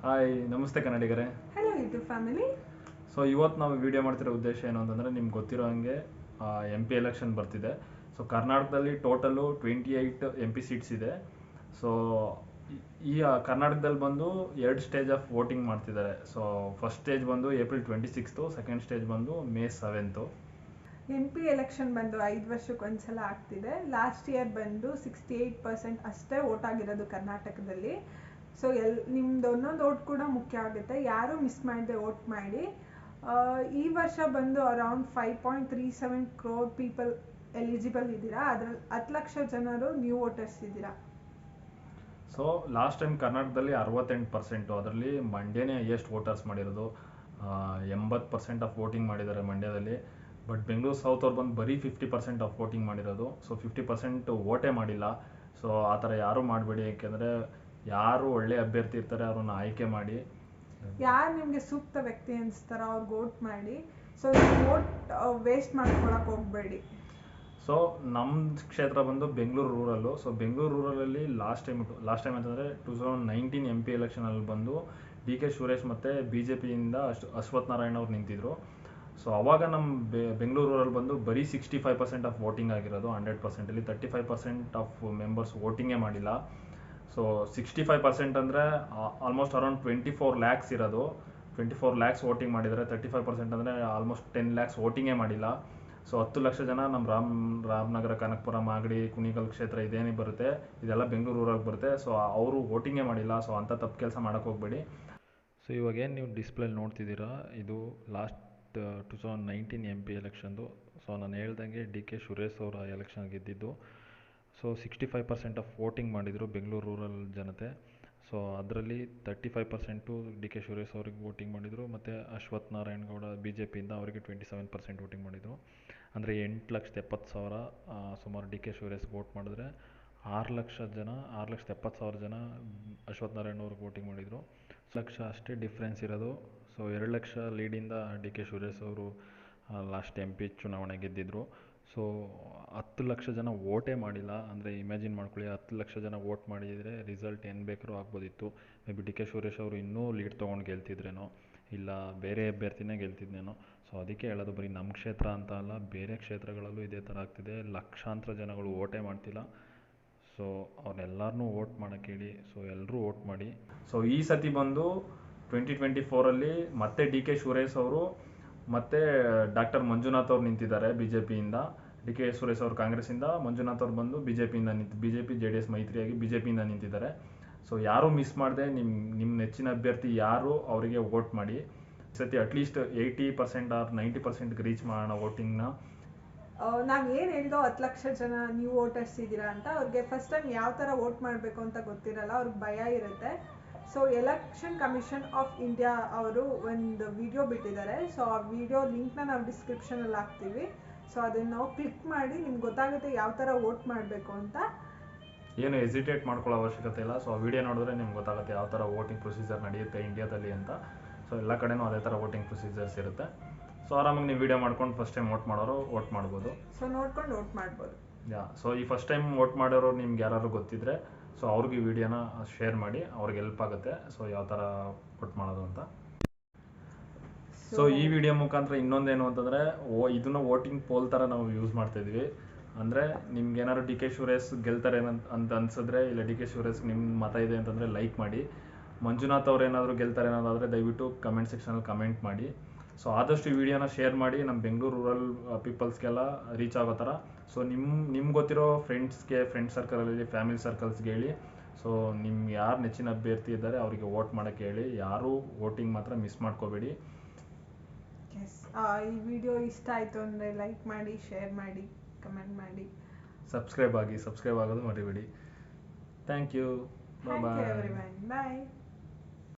Hi ನಮಸ್ತೆ ಕನ್ನಡಿಗರೇ. Hello YouTube family. So ಇವತ್ತು ನಾವು ವಿಡಿಯೋ ಮಾಡ್ತಿರೋ ಉದ್ದೇಶ ಏನು ಅಂತಂದರೆ, ನಿಮ್ಗೆ ಗೊತ್ತಿರೋ ಹಾಗೆ MP ಎಲೆಕ್ಷನ್ ಬರ್ತಿದೆ. ಸೊ ಕರ್ನಾಟಕದಲ್ಲಿ ಟೋಟಲು 28 MP ಸೀಟ್ಸ್ ಇದೆ. ಸೊ ಈ ಕರ್ನಾಟಕದಲ್ಲಿ ಬಂದು 2 ಸ್ಟೇಜ್ ಆಫ್ ವೋಟಿಂಗ್ ಮಾಡ್ತಿದ್ದಾರೆ. ಸೊ ಫಸ್ಟ್ ಸ್ಟೇಜ್ ಬಂದು April 26, ಸೆಕೆಂಡ್ ಸ್ಟೇಜ್ ಬಂದು May 7. MP ಎಲೆಕ್ಷನ್ ಬಂದು 5 ವರ್ಷಕ್ಕೆ ಒಂದ್ಸಲ ಆಗ್ತಿದೆ. ಲಾಸ್ಟ್ ಇಯರ್ ಬಂದು 68% ಅಷ್ಟೇ ವೋಟ್ ಆಗಿರೋದು ಕರ್ನಾಟಕದಲ್ಲಿ. ಸೊ ನಿಮ್ದು ಒಂದೊಂದು ವೋಟ್ ಕೂಡ ಮುಖ್ಯ ಆಗುತ್ತೆ, ಯಾರು ಮಿಸ್ ಮಾಡದೆ ವೋಟ್ ಮಾಡಿ. ಈ ವರ್ಷ ಬಂದು ಅರೌಂಡ್ 5.37 crore ಪೀಪಲ್ ಎಲಿಜಿಬಲ್ ಇದ್ದೀರಾ. ಅದ್ರಲ್ಲಿ 10 ಲಕ್ಷ ಜನರು ನ್ಯೂ ವೋಟರ್ಸ್ ಇದ್ದೀರಾ. ಸೊ ಲಾಸ್ಟ್ ಟೈಮ್ ಕರ್ನಾಟಕದಲ್ಲಿ 68%, ಅದರಲ್ಲಿ ಮಂಡ್ಯನೇ ಹೈಯೆಸ್ಟ್ ವೋಟರ್ಸ್ ಮಾಡಿರೋದು. 80% ಆಫ್ ವೋಟಿಂಗ್ ಮಾಡಿದ್ದಾರೆ ಮಂಡ್ಯದಲ್ಲಿ. ಬಟ್ ಬೆಂಗಳೂರು ಸೌತ್ ಅವ್ರು ಬಂದು ಬರೀ 50% ಆಫ್ ವೋಟಿಂಗ್ ಮಾಡಿರೋದು. ಸೊ 50% ವೋಟೇ ಮಾಡಿಲ್ಲ. ಸೊ ಆ ಥರ ಯಾರೂ ಮಾಡಬೇಡಿ, ಯಾಕೆಂದರೆ ಯಾರು ಒಳ್ಳೆ ಅಭ್ಯರ್ಥಿ ಇರ್ತಾರೆ ಅವ್ರನ್ನ ಆಯ್ಕೆ ಮಾಡಿ. ಯಾರು ನಿಮಗೆ ಸೂಕ್ತ ವ್ಯಕ್ತಿ ಅನಿಸ್ತಾರೋ ಅವ್ರಿಗೆ ವೋಟ್ ಮಾಡಿ. ಸೊ ವೋಟ್ ವೇಸ್ಟ್ ಮಾಡ್ಕೊಳಕ್ಕೆ ಹೋಗಬೇಡಿ. ಸೊ ನಮ್ಮ ಕ್ಷೇತ್ರ ಬಂದು ಬೆಂಗಳೂರು ರೂರಲ್ಲು. ಸೊ ಬೆಂಗಳೂರು ರೂರಲಲ್ಲಿ ಲಾಸ್ಟ್ ಟೈಮ್ ಅಂತಂದರೆ 2019 MP ಎಲೆಕ್ಷನಲ್ಲಿ ಬಂದು DK ಸುರೇಶ್ ಮತ್ತು BJPಯಿಂದ ಅಶ್ವಥ್ ನಾರಾಯಣ್ ಅವ್ರು ನಿಂತಿದ್ರು. ಸೊ ಅವಾಗ ನಮ್ಮ ಬೆಂಗಳೂರು ರೂರಲ್ ಬಂದು ಬರೀ 65% ಆಫ್ ವೋಟಿಂಗ್ ಆಗಿರೋದು 100%ಅಲ್ಲಿ. 35% ಆಫ್ ಮೆಂಬರ್ಸ್ ವೋಟಿಂಗೇ ಮಾಡಿಲ್ಲ. ಸೊ 65% ಅಂದರೆ ಆಲ್ಮೋಸ್ಟ್ ಅರೌಂಡ್ 24 lakhs ಇರೋದು. 24 lakhs ವೋಟಿಂಗ್ ಮಾಡಿದರೆ 35% ಅಂದರೆ ಆಲ್ಮೋಸ್ಟ್ 10 lakhs ವೋಟಿಂಗೇ ಮಾಡಿಲ್ಲ. ಸೊ 10 ಲಕ್ಷ ಜನ ನಮ್ಮ ರಾಮನಗರ, ಕನಕಪುರ, ಮಾಗಡಿ, ಕುಣಿಗಲ್ ಕ್ಷೇತ್ರ ಇದೇನೇ ಬರುತ್ತೆ, ಇದೆಲ್ಲ ಬೆಂಗಳೂರು ರೂರಲ್ಗೆ ಬರುತ್ತೆ. ಸೊ ಅವರು ವೋಟಿಂಗೇ ಮಾಡಿಲ್ಲ. ಸೊ ಅಂಥ ತಪ್ಪು ಕೆಲಸ ಮಾಡೋಕ್ಕೆ ಹೋಗಬೇಡಿ. ಸೊ ಇವಾಗೇನು ನೀವು ಡಿಸ್ಪ್ಲೇಲಿ ನೋಡ್ತಿದ್ದೀರಾ, ಇದು ಲಾಸ್ಟ್ 2019 MP ಎಲೆಕ್ಷನ್ದು. ಸೊ ನಾನು ಹೇಳ್ದಂಗೆ DK ಸುರೇಶ್ ಅವರ ಎಲೆಕ್ಷನ್ ಗೆದ್ದಿದ್ದು. ಸೊ 65% ಆಫ್ ವೋಟಿಂಗ್ ಮಾಡಿದರು ಬೆಂಗಳೂರು ರೂರಲ್ ಜನತೆ. ಸೊ ಅದರಲ್ಲಿ 35% DK ಸುರೇಶ್ ಅವ್ರಿಗೆ ವೋಟಿಂಗ್ ಮಾಡಿದರು, ಮತ್ತು ಅಶ್ವಥ್ ನಾರಾಯಣ್ ಗೌಡ BJPಯಿಂದ ಅವರಿಗೆ 27% ವೋಟಿಂಗ್ ಮಾಡಿದರು. ಅಂದರೆ 8,70,000 ಸುಮಾರು DK ಸುರೇಶ್ಗೆ ವೋಟ್ ಮಾಡಿದ್ರೆ 6,70,000 ಜನ ಅಶ್ವಥ್ ನಾರಾಯಣ್ ಅವ್ರಿಗೆ ವೋಟಿಂಗ್ ಮಾಡಿದರು. ಲಕ್ಷ ಅಷ್ಟೇ ಡಿಫ್ರೆನ್ಸ್ ಇರೋದು. ಸೊ 2 ಲಕ್ಷ ಲೀಡಿಂದ DK ಸುರೇಶ್ ಅವರು ಲಾಸ್ಟ್ MP ಚುನಾವಣೆ ಗೆದ್ದಿದ್ರು. ಸೊ 10 ಲಕ್ಷ ಜನ ವೋಟೇ ಮಾಡಿಲ್ಲ. ಅಂದರೆ ಇಮ್ಯಾಜಿನ್ ಮಾಡ್ಕೊಳ್ಳಿ, 10 ಲಕ್ಷ ಜನ ವೋಟ್ ಮಾಡಿದರೆ ರಿಸಲ್ಟ್ ಏನು ಬೇಕಾದ್ರೂ ಆಗ್ಬೋದಿತ್ತು. ಮೇ ಬಿ DK ಸುರೇಶ್ ಅವರು ಇನ್ನೂ ಲೀಡ್ ತೊಗೊಂಡು ಗೆಲ್ತಿದ್ರೇನೋ, ಇಲ್ಲ ಬೇರೆ ಅಭ್ಯರ್ಥಿನೇ ಗೆಲ್ತಿದ್ನೇನೋ. ಸೊ ಅದಕ್ಕೆ ಹೇಳೋದು, ಬರೀ ನಮ್ಮ ಕ್ಷೇತ್ರ ಅಂತ ಅಲ್ಲ, ಬೇರೆ ಕ್ಷೇತ್ರಗಳಲ್ಲೂ ಇದೇ ಥರ ಆಗ್ತಿದೆ. ಲಕ್ಷಾಂತರ ಜನಗಳು ವೋಟೇ ಮಾಡ್ತಿಲ್ಲ. ಸೊ ಅವ್ರನ್ನೆಲ್ಲರನ್ನೂ ವೋಟ್ ಮಾಡೋಕ್ಕೆ ಹೇಳಿ. ಸೊ ಎಲ್ಲರೂ ವೋಟ್ ಮಾಡಿ. ಸೊ ಈ ಸತಿ ಬಂದು 2024ಅಲ್ಲಿ ಮತ್ತೆ DK ಸುರೇಶ್ ಅವರು ಮತ್ತು ಡಾಕ್ಟರ್ ಮಂಜುನಾಥ್ ಅವ್ರು ನಿಂತಿದ್ದಾರೆ BJPಯಿಂದ. DK ಸುರೇಶ್ ಅವರು ಕಾಂಗ್ರೆಸ್ಸಿಂದ, ಮಂಜುನಾಥ್ ಅವ್ರು ಬಂದು BJPಯಿಂದ BJP JDS ಮೈತ್ರಿಯಾಗಿ BJPಯಿಂದ ನಿಂತಿದ್ದಾರೆ. ಸೊ ಯಾರೂ ಮಿಸ್ ಮಾಡದೆ ನಿಮ್ಮ ನೆಚ್ಚಿನ ಅಭ್ಯರ್ಥಿ ಯಾರು ಅವರಿಗೆ ವೋಟ್ ಮಾಡಿ. ಈ ಸತಿ ಅಟ್ಲೀಸ್ಟ್ 80% ಆರ್ 90%ಗೆ ರೀಚ್ ಮಾಡೋಣ ವೋಟಿಂಗ್ನ. ನಾವು ಏನು ಹೇಳ್ದೋ 10 ಲಕ್ಷ ಜನ ನ್ಯೂ ವೋಟರ್ಸ್ ಇದ್ದೀರಾ ಅಂತ, ಅವ್ರಿಗೆ ಫಸ್ಟ್ ಟೈಮ್ ಯಾವ ಥರ ವೋಟ್ ಮಾಡಬೇಕು ಅಂತ ಗೊತ್ತಿರಲ್ಲ, ಅವ್ರಿಗೆ ಭಯ ಇರುತ್ತೆ. So election commission of India ಅವರು ಒಂದು ವಿಡಿಯೋ ಬಿಟ್ಟಿದ್ದಾರೆ. ಸೊ ಆ ವಿಡಿಯೋ ಲಿಂಕ್ನ ನಾವು ಡಿಸ್ಕ್ರಿಪ್ಷನಲ್ಲಿ ಹಾಕ್ತೀವಿ. ಸೊ ಅದನ್ನು ನಾವು ಕ್ಲಿಕ್ ಮಾಡಿ ನಿಮ್ಗೆ ಗೊತ್ತಾಗುತ್ತೆ ಯಾವ ಥರ ವೋಟ್ ಮಾಡಬೇಕು ಅಂತ. ಏನು ಹೆಸಿಟೇಟ್ ಮಾಡ್ಕೊಳ್ಳೋ ಅವಶ್ಯಕತೆ ಇಲ್ಲ. ಸೊ ಆ ವಿಡಿಯೋ ನೋಡಿದ್ರೆ ನಿಮ್ಗೆ ಗೊತ್ತಾಗುತ್ತೆ ಯಾವ ಥರ ವೋಟಿಂಗ್ ಪ್ರೊಸೀಜರ್ ನಡೆಯುತ್ತೆ ಇಂಡಿಯಾದಲ್ಲಿ ಅಂತ. ಸೊ ಎಲ್ಲ ಕಡೆನೂ ಅದೇ ಥರ ವೋಟಿಂಗ್ ಪ್ರೊಸೀಜರ್ಸ್ ಇರುತ್ತೆ. ಸೊ ಆರಾಮಾಗಿ ನೀವು ವಿಡಿಯೋ ಮಾಡ್ಕೊಂಡು ಫಸ್ಟ್ ಟೈಮ್ ವೋಟ್ ಮಾಡೋರು ವೋಟ್ ಮಾಡ್ಬೋದು. ಸೊ ನೋಡ್ಕೊಂಡು ವೋಟ್ ಮಾಡ್ಬೋದು. ಸೊ ಈ ಫಸ್ಟ್ ಟೈಮ್ ವೋಟ್ ಮಾಡೋರು ನಿಮ್ಗೆ ಯಾರು ಗೊತ್ತಿದ್ರೆ ಸೊ ಅವ್ರಿಗೆ ಈ ವಿಡಿಯೋನ ಶೇರ್ ಮಾಡಿ, ಅವ್ರಿಗೆ ಹೆಲ್ಪ್ ಆಗುತ್ತೆ. ಸೊ ಯಾವ ಥರ ವೋಟ್ ಮಾಡೋದು ಅಂತ. ಸೊ ಈ ವಿಡಿಯೋ ಮುಖಾಂತರ ಇನ್ನೊಂದೇನು ಅಂತಂದರೆ, ಇದನ್ನ ವೋಟಿಂಗ್ ಪೋಲ್ ಥರ ನಾವು ಯೂಸ್ ಮಾಡ್ತಾಯಿದ್ವಿ. ಅಂದರೆ ನಿಮ್ಗೆ ಏನಾದ್ರು DK ಸುರೇಶ್ ಗೆಲ್ತಾರೆ ಅಂತ ಅನ್ಸಿದ್ರೆ, ಇಲ್ಲ DK ಸುರೇಶ್ ನಿಮ್ಮ ಮತ ಇದೆ ಅಂತಂದರೆ ಲೈಕ್ ಮಾಡಿ. ಮಂಜುನಾಥ್ ಅವ್ರು ಏನಾದರೂ ಗೆಲ್ತಾರೆ ಅನ್ನೋದಾದರೆ ದಯವಿಟ್ಟು ಕಮೆಂಟ್ ಸೆಕ್ಷನಲ್ಲಿ ಕಮೆಂಟ್ ಮಾಡಿ. ಸೊ ಆದಷ್ಟು ಈ ವಿಡಿಯೋನ ಶೇರ್ ಮಾಡಿ, ನಮ್ಮ ಬೆಂಗಳೂರು ರೂರಲ್ ಪೀಪಲ್ಸ್ಗೆಲ್ಲ ರೀಚ್ ಆಗೋ ಥರ. ಸೊ ನಿಮ್ಗೆ ಗೊತ್ತಿರೋ ಫ್ರೆಂಡ್ ಸರ್ಕಲಲ್ಲಿ, ಫ್ಯಾಮಿಲಿ ಸರ್ಕಲ್ಸ್ಗೆ ಹೇಳಿ. ಸೊ ನಿಮ್ಗೆ ಯಾರು ನೆಚ್ಚಿನ ಅಭ್ಯರ್ಥಿ ಇದ್ದಾರೆ ಅವರಿಗೆ ವೋಟ್ ಮಾಡೋಕ್ಕೆ ಹೇಳಿ. ಯಾರೂ ವೋಟಿಂಗ್ ಮಾತ್ರ ಮಿಸ್ ಮಾಡ್ಕೋಬೇಡಿ. ಈ ವಿಡಿಯೋ ಇಷ್ಟ ಆಯಿತು ಅಂದರೆ ಲೈಕ್ ಮಾಡಿ, ಶೇರ್ ಮಾಡಿ, ಕಮೆಂಟ್ ಮಾಡಿ, ಸಬ್ಸ್ಕ್ರೈಬ್ ಆಗೋದು ಮರಿಬೇಡಿ. Thank you. ಬಾಯ್. ಬಾಯ್.